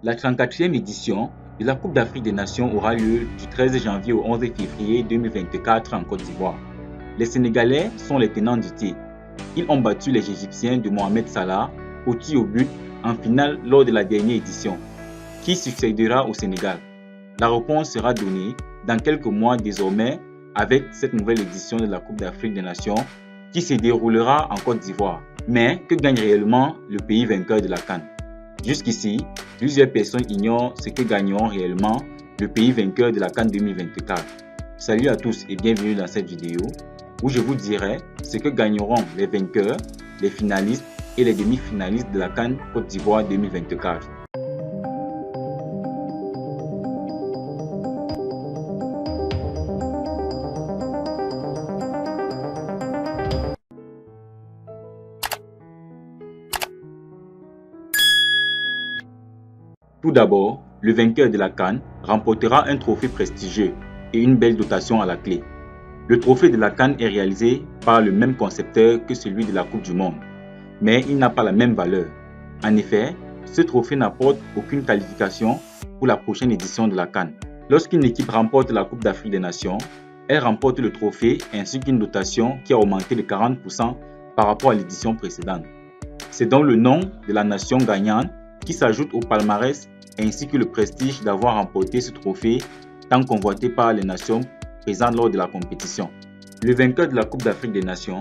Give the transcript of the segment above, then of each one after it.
La 34e édition de la Coupe d'Afrique des Nations aura lieu du 13 janvier au 11 février 2024 en Côte d'Ivoire. Les Sénégalais sont les tenants du titre. Ils ont battu les Égyptiens de Mohamed Salah au tir au but en finale lors de la dernière édition. Qui succédera au Sénégal? La réponse sera donnée dans quelques mois désormais avec cette nouvelle édition de la Coupe d'Afrique des Nations qui se déroulera en Côte d'Ivoire. Mais que gagne réellement le pays vainqueur de la CAN? Jusqu'ici, plusieurs personnes ignorent ce que gagneront réellement le pays vainqueur de la CAN 2024. Salut à tous et bienvenue dans cette vidéo où je vous dirai ce que gagneront les vainqueurs, les finalistes et les demi-finalistes de la CAN Côte d'Ivoire 2024. Tout d'abord, le vainqueur de la CAN remportera un trophée prestigieux et une belle dotation à la clé. Le trophée de la CAN est réalisé par le même concepteur que celui de la Coupe du Monde, mais il n'a pas la même valeur. En effet, ce trophée n'apporte aucune qualification pour la prochaine édition de la CAN. Lorsqu'une équipe remporte la Coupe d'Afrique des Nations, elle remporte le trophée ainsi qu'une dotation qui a augmenté de 40% par rapport à l'édition précédente. C'est donc le nom de la nation gagnante qui s'ajoute au palmarès ainsi que le prestige d'avoir remporté ce trophée tant convoité par les nations présentes lors de la compétition. Le vainqueur de la Coupe d'Afrique des Nations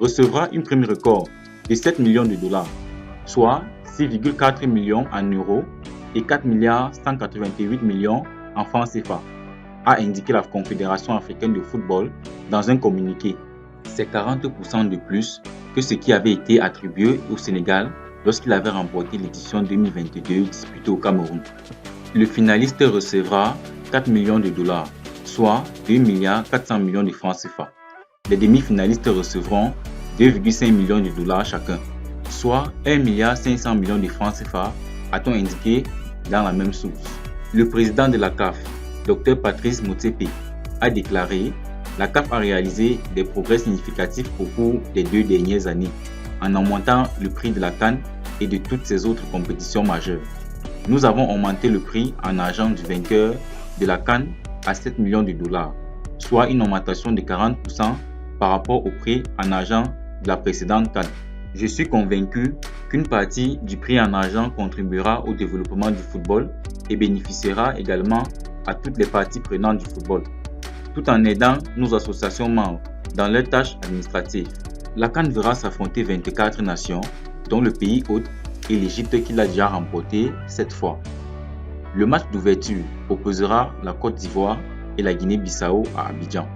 recevra une prime record de 7 millions de dollars, soit 6,4 millions en euros et 4 188 millions en francs CFA, a indiqué la Confédération africaine de football dans un communiqué. C'est 40% de plus que ce qui avait été attribué au Sénégal lorsqu'il avait remporté l'édition 2022 disputée au Cameroun. Le finaliste recevra 4 millions de dollars, soit 2 400 millions de francs CFA. Les demi-finalistes recevront 2,5 millions de dollars chacun, soit 1 500 millions de francs CFA, a-t-on indiqué dans la même source. Le président de la CAF, Dr Patrice Motsepe, a déclaré: la CAF a réalisé des progrès significatifs au cours des 2 dernières années en augmentant le prix de la CAN et de toutes ces autres compétitions majeures. Nous avons augmenté le prix en argent du vainqueur de la CAN à 7 millions de dollars, soit une augmentation de 40% par rapport au prix en argent de la précédente CAN. Je suis convaincu qu'une partie du prix en argent contribuera au développement du football et bénéficiera également à toutes les parties prenantes du football, tout en aidant nos associations membres dans leurs tâches administratives. La CAN verra s'affronter 24 nations, dont le pays hôte et l'Égypte qui l'a déjà remporté 7 fois. Le match d'ouverture opposera la Côte d'Ivoire et la Guinée-Bissau à Abidjan.